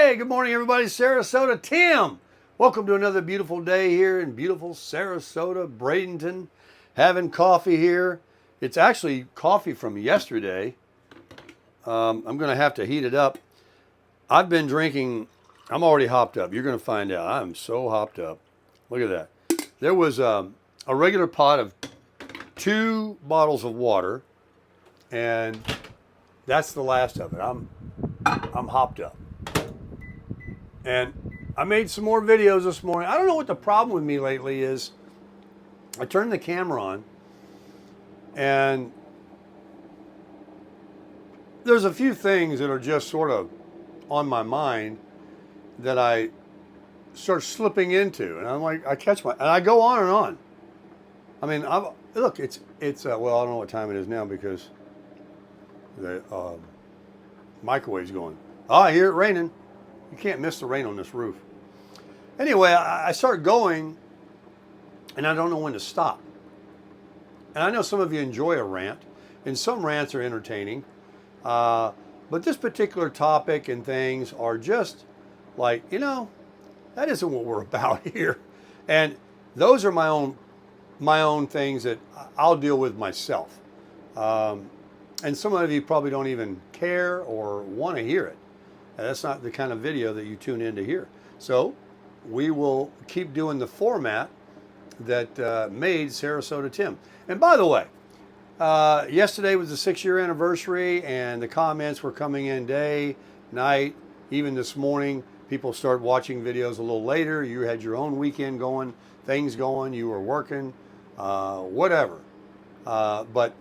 Hey, good morning, everybody. Sarasota, Tim. Welcome to another beautiful day here in beautiful Sarasota, Bradenton. Having coffee here. It's actually coffee from yesterday. I'm going to have to heat it up. I've been drinking, I'm already hopped up. You're going to find out. I'm so hopped up. Look at that. There was a regular pot of 2 bottles of water, and that's the last of it. I'm hopped up. And I made some more videos this morning. I don't know what the problem with me lately is. I turned the camera on, and there's a few things that are just sort of on my mind that I start slipping into, and I'm like, I catch and I go on and on. I mean, look, it's well, I don't know what time it is now because the microwave's going. Oh, I hear it raining. You can't miss the rain on this roof. Anyway, I start going, and I don't know when to stop. And I know some of you enjoy a rant, and some rants are entertaining. But this particular topic and things are just like, that isn't what we're about here. And those are my own things that I'll deal with myself. And some of you probably don't even care or want to hear it. And that's not the kind of video that you tune in to hear. So we will keep doing the format that made Sarasota Tim. And by the way, yesterday was the 6-year anniversary, and the comments were coming in day, night, even this morning. People start watching videos a little later. You had your own weekend going, things going, you were working, whatever. But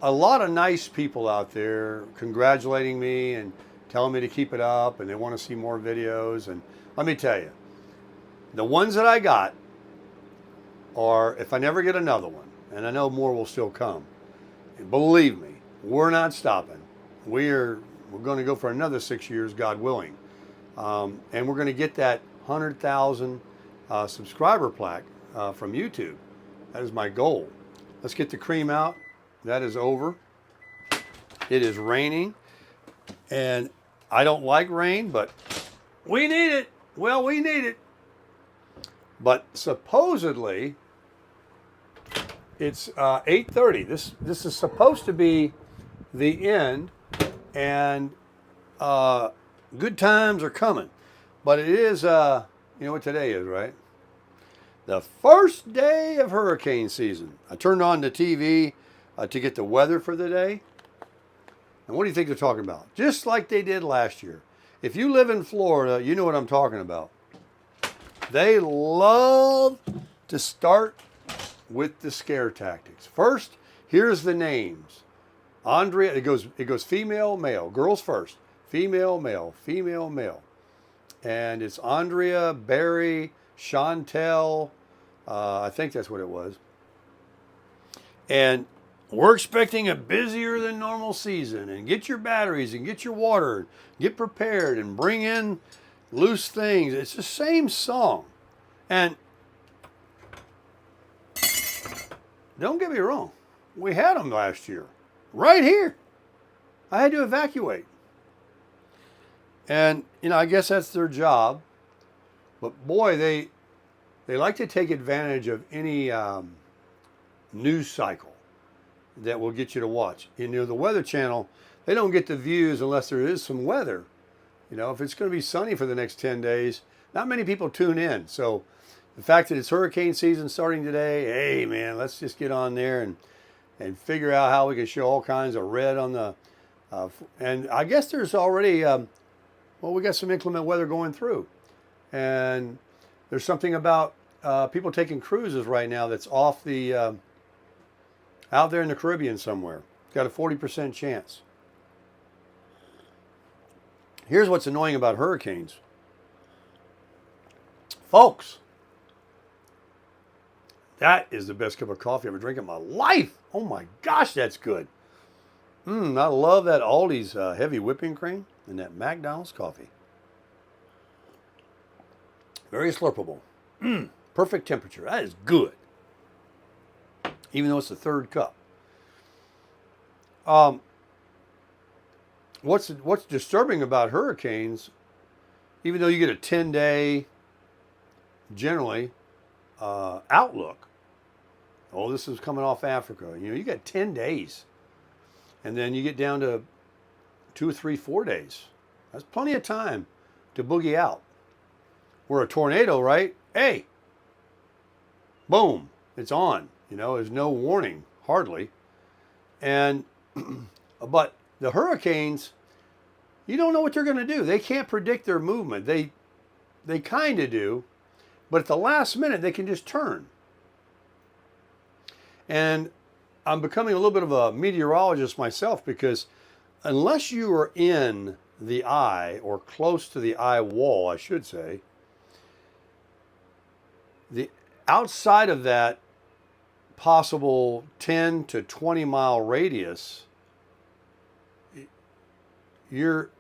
a lot of nice people out there congratulating me and telling me to keep it up, and they want to see more videos. And let me tell you, the ones that I got are, if I never get another one, and I know more will still come, believe me, we're not stopping. We're going to go for another 6 years, God willing. And we're going to get that 100,000 subscriber plaque from YouTube. That is my goal. Let's get the cream out. That is over. It is raining, and I don't like rain, but we need it. Well, we need it. But supposedly, it's 8:30. This is supposed to be the end, and good times are coming. But it is, you know what today is, right? The first day of hurricane season. I turned on the TV to get the weather for the day. And what do you think they're talking about? Just like they did last year. If you live in Florida, you know what I'm talking about. They love to start with the scare tactics. First, here's the names. Andrea, it goes female, male. Girls first. Female, male, female, male. And it's Andrea, Barry, Chantel. I think that's what it was. And we're expecting a busier than normal season, and get your batteries and get your water, get prepared and bring in loose things. It's the same song. And don't get me wrong, we had them last year, right here. I had to evacuate. And, I guess that's their job. But boy, they like to take advantage of any news cycle that will get you to watch. The Weather Channel, they don't get the views unless there is some weather. If it's going to be sunny for the next 10 days, not many people tune in. So the fact that it's hurricane season starting today, hey man, let's just get on there and figure out how we can show all kinds of red on the, and I guess there's already, we got some inclement weather going through. And there's something about people taking cruises right now that's off the, out there in the Caribbean somewhere. Got a 40% chance. Here's what's annoying about hurricanes. Folks, that is the best cup of coffee I've ever drank in my life. Oh my gosh, that's good. I love that Aldi's heavy whipping cream and that McDonald's coffee. Very slurpable. Perfect temperature. That is good. Even though it's the third cup. What's disturbing about hurricanes even though you get a 10-day generally outlook. Oh, this is coming off Africa. You got 10 days. And then you get down to 2 or 3, 4 days. That's plenty of time to boogie out. We're a tornado, right? Hey, boom, it's on. There's no warning, hardly. And, but the hurricanes, you don't know what they're going to do. They can't predict their movement. They kind of do, but at the last minute, they can just turn. And I'm becoming a little bit of a meteorologist myself, because unless you are in the eye, or close to the eye wall, I should say, the outside of that possible 10 to 20 mile radius, you're,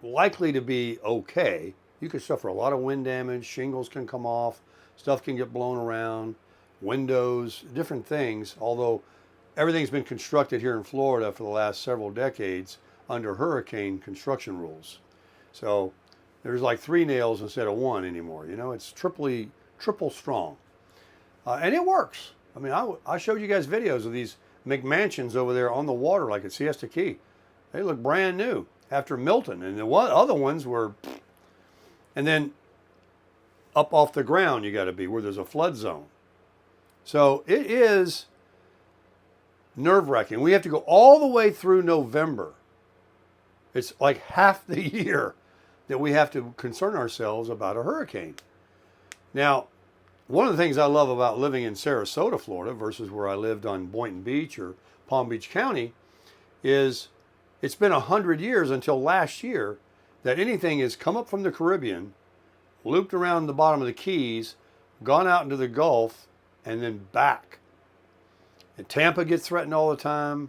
likely to be okay. You could suffer a lot of wind damage, shingles can come off, stuff can get blown around, windows, different things, although everything's been constructed here in Florida for the last several decades under hurricane construction rules. So there's like 3 nails instead of 1 anymore. It's triple strong. And it works. I mean, I showed you guys videos of these McMansions over there on the water, like at Siesta Key. They look brand new after Milton. And the other ones were, and then up off the ground you got to be where there's a flood zone. So it is nerve-wracking. We have to go all the way through November. It's like half the year that we have to concern ourselves about a hurricane. Now, one of the things I love about living in Sarasota, Florida, versus where I lived on Boynton Beach or Palm Beach County, is it's been 100 years until last year that anything has come up from the Caribbean, looped around the bottom of the Keys, gone out into the Gulf, and then back. And Tampa gets threatened all the time.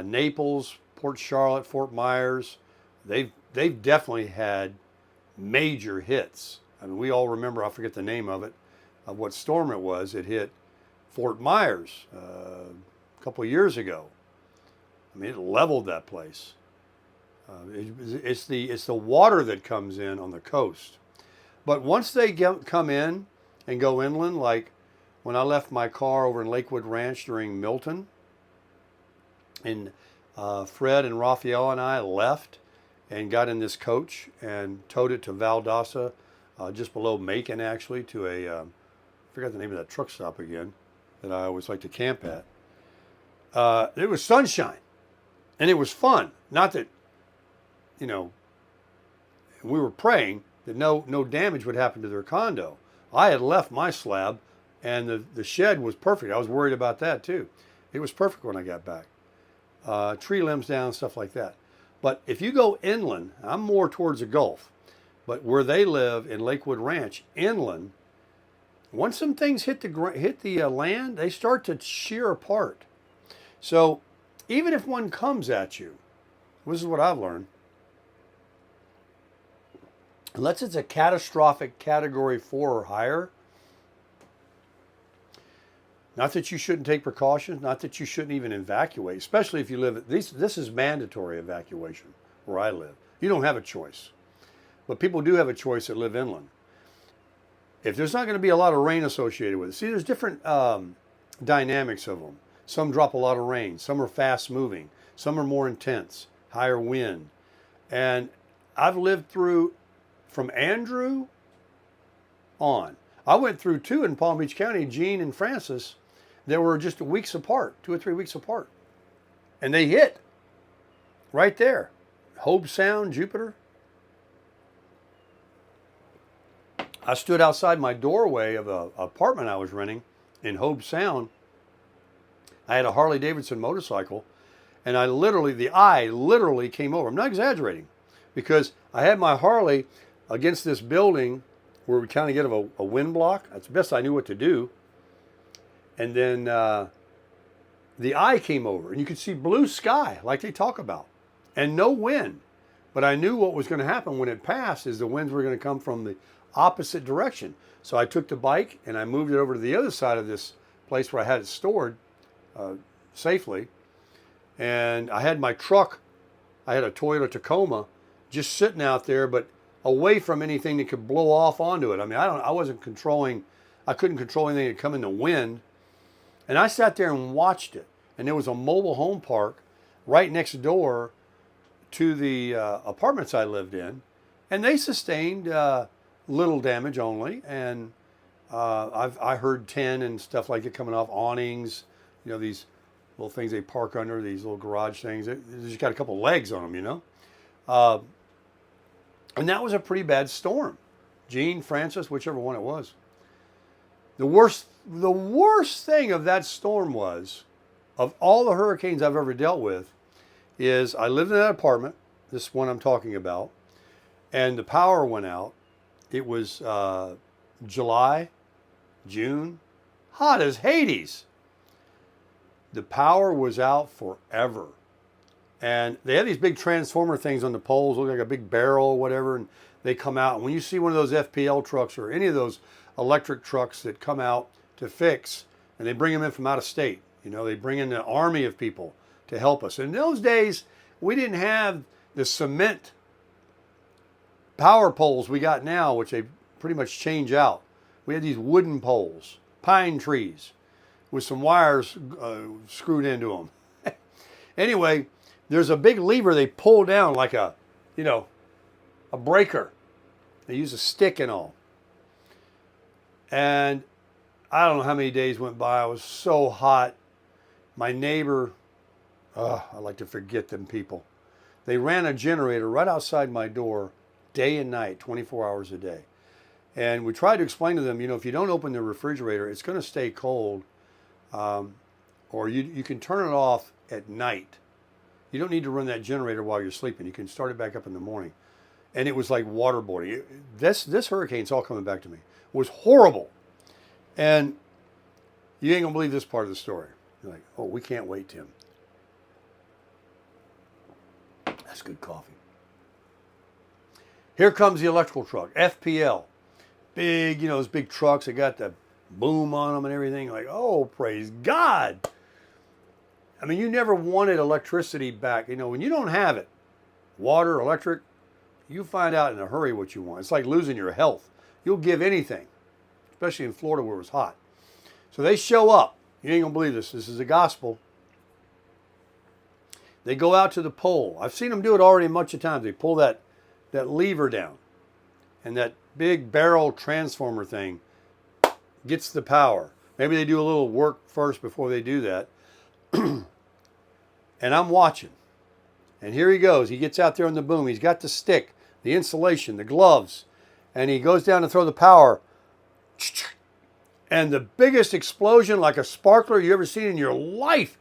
Naples, Port Charlotte, Fort Myers, they've definitely had major hits. I mean, we all remember, I forget the name of it, of what storm it was. It hit Fort Myers a couple of years ago. I mean, it leveled that place. It's the water that comes in on the coast. But once they come in and go inland, like when I left my car over in Lakewood Ranch during Milton, and Fred and Raphael and I left and got in this coach and towed it to Valdosta, just below Macon, actually, to I forgot the name of that truck stop again that I always like to camp at. It was sunshine, and it was fun. Not that, we were praying that no damage would happen to their condo. I had left my slab, and the shed was perfect. I was worried about that too. It was perfect when I got back. Tree limbs down, stuff like that. But if you go inland, I'm more towards the Gulf, but where they live in Lakewood Ranch, inland, once some things hit the land, they start to shear apart. So even if one comes at you, this is what I've learned, unless it's a catastrophic category 4 or higher, not that you shouldn't take precautions, not that you shouldn't even evacuate, especially if you live, this is mandatory evacuation where I live. You don't have a choice. But people do have a choice that live inland. If there's not going to be a lot of rain associated with it, see, there's different dynamics of them. Some drop a lot of rain, some are fast moving, some are more intense, higher wind. And I've lived through, from Andrew on. I went through 2 in Palm Beach County, Jean and Francis, that were just weeks apart, 2 or 3 weeks apart. And they hit right there. Hobe Sound, Jupiter. I stood outside my doorway of an apartment I was renting in Hobe Sound. I had a Harley Davidson motorcycle, and the eye literally came over. I'm not exaggerating, because I had my Harley against this building where we kind of get a wind block. That's the best I knew what to do. And then the eye came over, and you could see blue sky like they talk about, and no wind. But I knew what was going to happen when it passed is the winds were going to come from the opposite direction. So I took the bike and I moved it over to the other side of this place where I had it stored safely. And I had my truck, I had a Toyota Tacoma just sitting out there, but away from anything that could blow off onto it. I mean, I wasn't controlling, I couldn't control anything that come in the wind. And I sat there and watched it. And there was a mobile home park right next door to the apartments I lived in. And they sustained little damage only. And I heard tin and stuff like it coming off awnings, you know, these little things they park under, these little garage things. They just got a couple legs on them, you know. And that was a pretty bad storm. Gene, Francis, whichever one it was. The worst thing of that storm was, of all the hurricanes I've ever dealt with, is I lived in that apartment, this one I'm talking about, and the power went out. It was July, June, hot as Hades. The power was out forever. And they have these big transformer things on the poles, look like a big barrel or whatever, and they come out. And when you see one of those FPL trucks or any of those electric trucks that come out to fix, and they bring them in from out of state, you know, they bring in an army of people to help us. And in those days, we didn't have the cement power poles we got now, which they pretty much change out. We had these wooden poles, pine trees, with some wires screwed into them. Anyway, there's a big lever they pull down like a, you know, a breaker. They use a stick and all. And I don't know how many days went by. I was so hot. My neighbor, I like to forget them people. They ran a generator right outside my door day and night, 24 hours a day. And we tried to explain to them, you know, if you don't open the refrigerator, it's going to stay cold. Or you can turn it off at night. You don't need to run that generator while you're sleeping. You can start it back up in the morning. And it was like waterboarding. This hurricane's all coming back to me. It was horrible. And you ain't going to believe this part of the story. You're like, oh, we can't wait, Tim. That's good coffee. Here comes the electrical truck, FPL. Big, you know, those big trucks. They got the boom on them and everything. Like, oh, praise God. I mean, you never wanted electricity back. You know, when you don't have it, water, electric, you find out in a hurry what you want. It's like losing your health. You'll give anything, especially in Florida where it was hot. So they show up. You ain't going to believe this. This is the gospel. They go out to the pole. I've seen them do it already a bunch of times. They pull that lever down, and that big barrel transformer thing gets the power. Maybe they do a little work first before they do that. And I'm watching. And here he goes. He gets out there on the boom. He's got the stick, the insulation, the gloves. And he goes down to throw the power. And the biggest explosion, like a sparkler you ever seen in your life.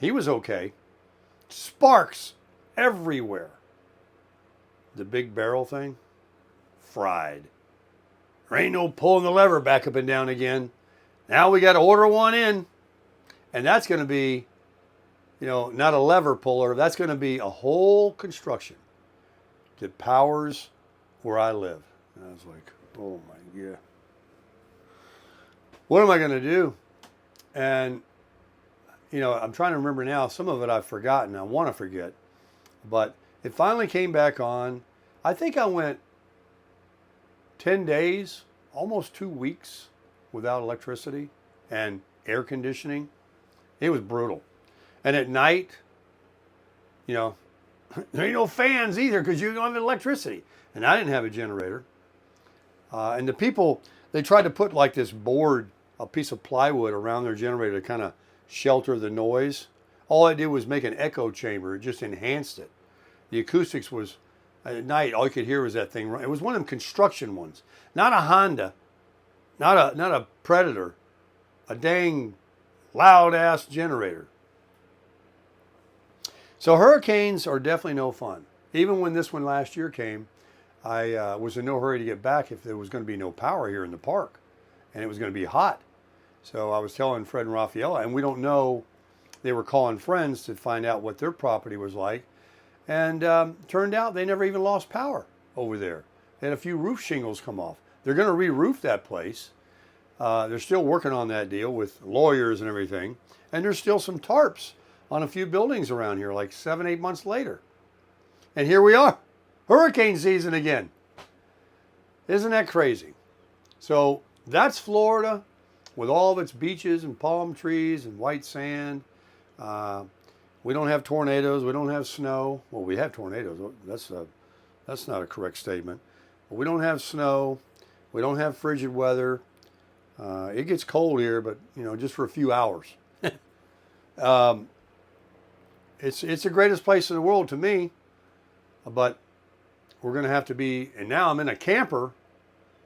He was okay. Sparks everywhere. The big barrel thing, fried. There ain't no pulling the lever back up and down again. Now we got to order one in. And that's going to be, you know, not a lever puller. That's going to be a whole construction that powers where I live. And I was like, oh my God. What am I going to do? And, you know, I'm trying to remember now. Some of it I've forgotten. I want to forget. But it finally came back on. I think I went 10 days, almost 2 weeks without electricity and air conditioning. It was brutal. And at night, you know, there ain't no fans either because you don't have electricity. And I didn't have a generator. And the people, they tried to put like this board, a piece of plywood around their generator to kind of shelter the noise. All I did was make an echo chamber. It just enhanced it. The acoustics was, at night, all you could hear was that thing. It was one of them construction ones. Not a Honda. Not a Predator. A dang loud-ass generator. So hurricanes are definitely no fun. Even when this one last year came, I was in no hurry to get back if there was going to be no power here in the park. And it was going to be hot. So I was telling Fred and Rafaela, and we don't know, they were calling friends to find out what their property was like. And turned out they never even lost power over there. They had a few roof shingles come off. They're going to re-roof that place. They're still working on that deal with lawyers and everything. And there's still some tarps on a few buildings around here, like 7, 8 months later. And here we are, hurricane season again. Isn't that crazy? So that's Florida with all of its beaches and palm trees and white sand. We don't have tornadoes. We don't have snow. Well, we have tornadoes. That's not a correct statement. But we don't have snow. We don't have frigid weather. It gets cold here, but just for a few hours. It's the greatest place in the world to me. But we're going to have to be, and now I'm in a camper,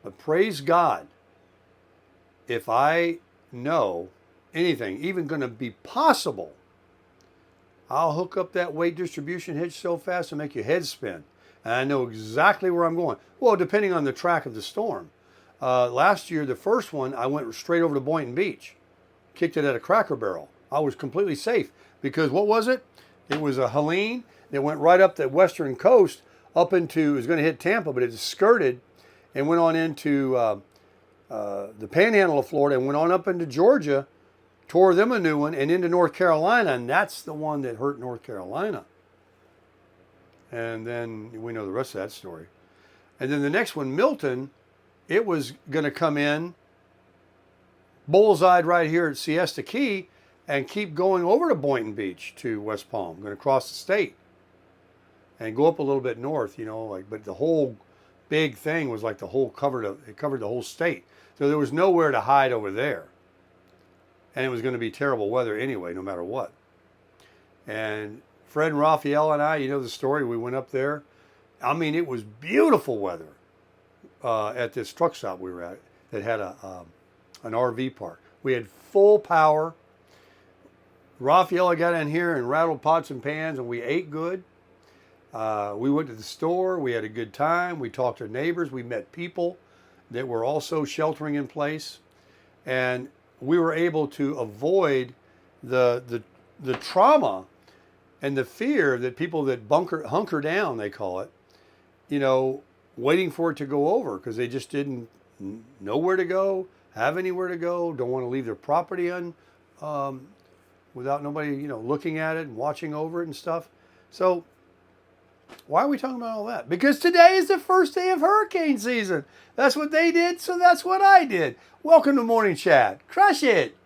but praise God, if I know anything even going to be possible, I'll hook up that weight distribution hitch so fast it'll make your head spin. And I know exactly where I'm going. Well, depending on the track of the storm. Last year, the first one, I went straight over to Boynton Beach, kicked it at a Cracker Barrel. I was completely safe because what was it? It was a Helene that went right up the western coast up into, it was going to hit Tampa, but it skirted and went on into the panhandle of Florida and went on up into Georgia, tore them a new one, and into North Carolina, and that's the one that hurt North Carolina. And then we know the rest of that story. And then the next one, Milton, it was going to come in, bullseyed right here at Siesta Key, and keep going over to Boynton Beach to West Palm, going to cross the state and go up a little bit north, but the whole big thing was like it covered the whole state. So there was nowhere to hide over there. And it was going to be terrible weather anyway, no matter what. And Fred and Raphael and I, you know the story, we went up there. I mean, it was beautiful weather at this truck stop we were at that had an RV park. We had full power. Raphael got in here and rattled pots and pans, and we ate good. We went to the store. We had a good time. We talked to neighbors. We met people that were also sheltering in place. And we were able to avoid the trauma and the fear that people that hunker down, they call it, waiting for it to go over because they just didn't know where to go, have anywhere to go, don't want to leave their property without nobody, looking at it and watching over it and stuff. So why are we talking about all that? Because today is the first day of hurricane season. That's what they did, so that's what I did. Welcome to Morning Chat. Crush it.